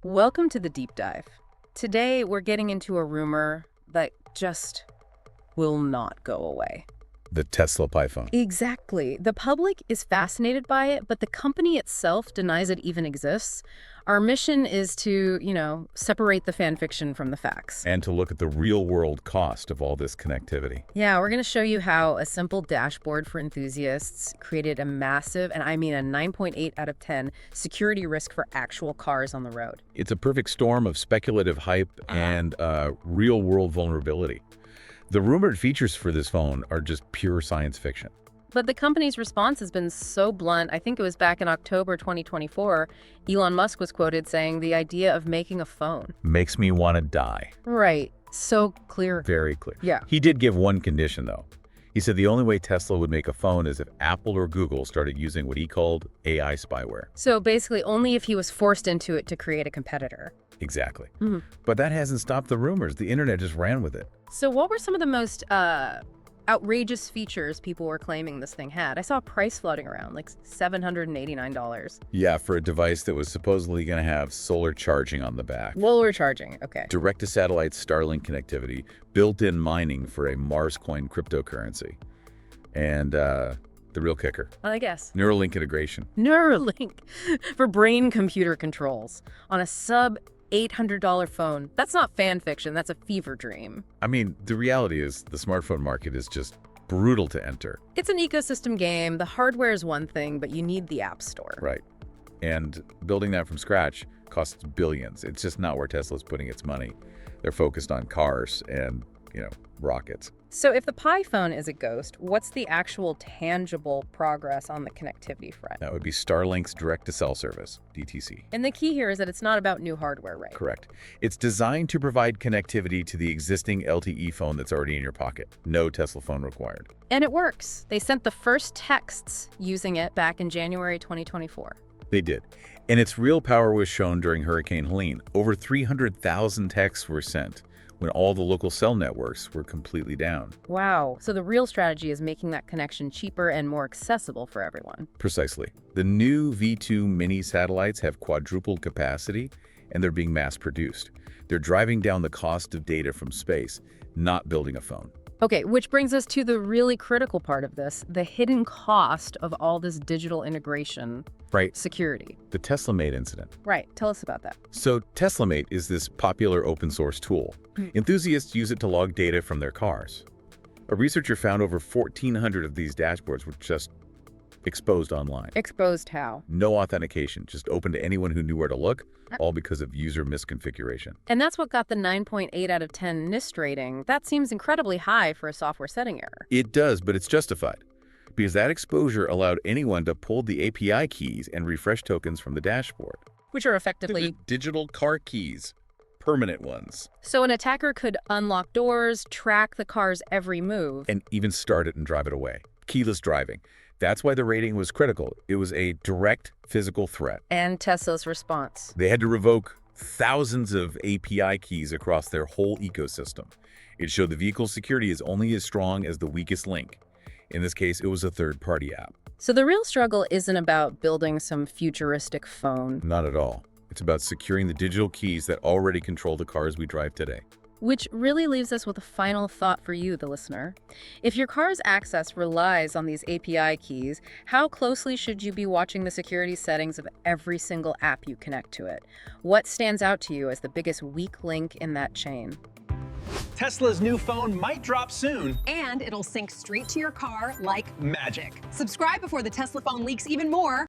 Welcome to the deep dive. Today, we're getting into a rumor that just will not go away. The Tesla Python. Exactly. The public is fascinated by it, but the company itself denies it even exists. Our mission is to, separate the fan fiction from the facts. And to look at the real-world cost of all this connectivity. Yeah, we're going to show you how a simple dashboard for enthusiasts created a massive, and I mean a 9.8 out of 10, security risk for actual cars on the road. It's a perfect storm of speculative hype and real-world vulnerability. The rumored features for this phone are just pure science fiction. But the company's response has been so blunt. I think it was back in October 2024, Elon Musk was quoted saying the idea of making a phone. Makes me want to die. Right. So clear. Very clear. Yeah. He did give one condition, though. He said the only way Tesla would make a phone is if Apple or Google started using what he called AI spyware. So basically only if he was forced into it to create a competitor. Exactly. But that hasn't stopped the rumors. The internet just ran with it. So what were some of the most outrageous features people were claiming this thing had? I saw a price floating around, like $789. Yeah, for a device that was supposedly going to have solar charging on the back. Solar charging, okay. Direct-to-satellite Starlink connectivity, built-in mining for a Mars coin cryptocurrency. And the real kicker. I guess. Neuralink integration. Neuralink for brain-computer controls on a sub-$800 phone. That's not fan fiction, that's a fever dream. I mean, the reality is the smartphone market is just brutal to enter. It's an ecosystem game. The hardware is one thing, but you need the app store. Right. And building that from scratch costs billions. It's just not where Tesla's putting its money. They're focused on cars and, rockets. So if the Pi phone is a ghost, what's the actual tangible progress on the connectivity front? That would be Starlink's direct-to-cell service, DTC. And the key here is that it's not about new hardware, right? Correct. It's designed to provide connectivity to the existing LTE phone that's already in your pocket. No Tesla phone required. And it works. They sent the first texts using it back in January 2024. They did. And its real power was shown during Hurricane Helene. Over 300,000 texts were sent when all the local cell networks were completely down. Wow. So the real strategy is making that connection cheaper and more accessible for everyone. Precisely. The new V2 mini satellites have quadrupled capacity, and they're being mass-produced. They're driving down the cost of data from space, not building a phone. Okay, which brings us to the really critical part of this, the hidden cost of all this digital integration. Right. Security. The TeslaMate incident. Right. Tell us about that. So TeslaMate is this popular open source tool. Enthusiasts use it to log data from their cars. A researcher found over 1,400 of these dashboards were just exposed online. Exposed how? No authentication, just open to anyone who knew where to look, all because of user misconfiguration. And that's what got the 9.8 out of 10 NIST rating. That seems incredibly high for a software setting error. It does, but it's justified, because that exposure allowed anyone to pull the API keys and refresh tokens from the dashboard. Which are effectively digital car keys, permanent ones. So an attacker could unlock doors, track the car's every move. And even start it and drive it away. Keyless driving. That's why the rating was critical. It was a direct physical threat. And Tesla's response. They had to revoke thousands of API keys across their whole ecosystem. It showed the vehicle's security is only as strong as the weakest link. In this case, it was a third-party app. So the real struggle isn't about building some futuristic phone. Not at all. It's about securing the digital keys that already control the cars we drive today. Which really leaves us with a final thought for you, the listener. If your car's access relies on these API keys, how closely should you be watching the security settings of every single app you connect to it? What stands out to you as the biggest weak link in that chain? Tesla's new phone might drop soon. And it'll sync straight to your car like Magic. Subscribe before the Tesla phone leaks even more.